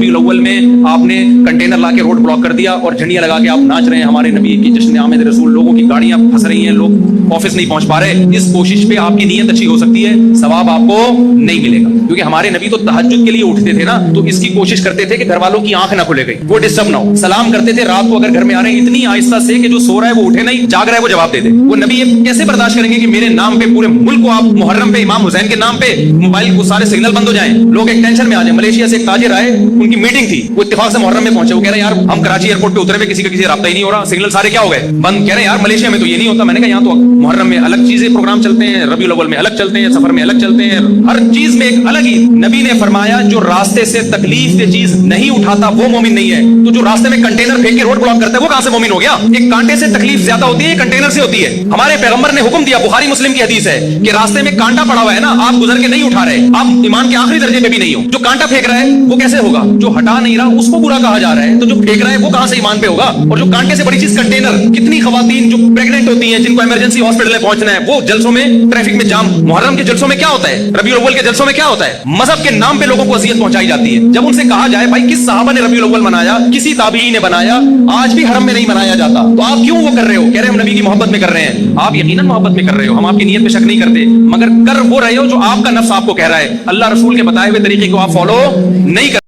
रबी अव्वल में आपने कंटेनर ला के रोड ब्लॉक कर दिया और झंडियां लगा के आप नाच रहे हैं हमारे नबी की जश्न आमद रसूल, लोगों की गाड़ियां फंस रही हैं, लोग ऑफिस नहीं पहुंच पा रहे। इस कोशिश पे आपकी नीयत अच्छी हो सकती है, सवाब आपको नहीं मिलेगा, क्योंकि हमारे नबी तो तहज्जुद के लिए उठते थे ना, तो इसकी कोशिश करते थे कि घर वालों की आंख ना खुले गई, वो डिस्टर्ब ना हो। सलाम करते थे रात को, अगर घर में आ रहे हैं इतनी आहिस्ता से कि जो सो रहा है वो उठे नहीं, जाग रहा है वो जवाब दे दे। वो नबी ये कैसे बर्दाश्त करेंगे कि मेरे नाम पे पूरे मुल्क को आप मुहर्रम पे इमाम हुसैन के नाम पे मोबाइल को सारे सिग्नल बंद हो जाएं, लोग एक टेंशन में आ जाए। मलेशिया से एक ताजिर आए, उनकी मीटिंग थी, वो इत्तेफाक से मुहर्रम में पहुंचे, वो कह रहे हैं यार हम कराची एयरपोर्ट पे उतरे हुए, किसी का किसी राब्ता ही नहीं हो रहा, सिग्नल सारे क्या हो गए बंद। कह रहे हैं यार मलेशिया में तो ये नहीं होता। मैंने कहा यहाँ तो मुहर्रम में अलग चीजें प्रोग्राम चलते हैं, रबीउल अव्वल में अलग चलते हैं, सफर में अलग चलते हैं, हर चीज में एक अलग ही। नबी ने फरमाया जो रास्ते से तकलीफ की चीज नहीं उठाता वो मोमिन नहीं है। तो जो रास्ते में कंटेनर फेंक के रोड ब्लॉक करता है वो कहां से मोमिन हो गया? एक कांटे से तकलीफ ज्यादा होती है, कंटेनर से होती है। हमारे पैगंबर ने हुक्म दिया, बुखारी मुस्लिम की हदीस है कि रास्ते में कांटा पड़ा हुआ है ना, आप गुजर के नहीं उठा रहे, आप ईमान के आखिरी दर्जे पे भी नहीं हो। जो कांटा फेंक रहा है वो कैसे होगा? जो हटा नहीं रहा उसको बुरा कहा जा रहा है, तो जो फेंक रहा है वो कहां से ईमान पे होगा? और जो कांटे से बड़ी चीज कंटेनर, कितनी खवातीन जो प्रेग्नेंट होती हैं, जिनको इमरजेंसी हॉस्पिटल में पहुंचना है, वो जलसों में ट्रैफिक में जाम। मुहर्रम के जलसों में क्या होता है? रबीउल अव्वल के जलसों में क्या होता है? मजहब के नाम पे लोगों को अज़ियत पहुंचाई जाती है। जब उनसे कहा जाए भाई किस सहाबा ने रबीउल अव्वल मनाया, किसी ताबीई ने बनाया, आज भी हरम में नहीं मनाया जाता, तो आप क्यों वो कर रहे हो? कह रहे हैं हम नबी की मोहब्बत में कर रहे हैं। आप यकीनन मोहब्बत में कर रहे हो, हम आपकी नीयत पे शक नहीं करते, मगर कर वो रहे हो जो आपका नफ्स आपको कह रहा है। अल्लाह रसूल के बताए हुए तरीके को आप फॉलो नहीं कर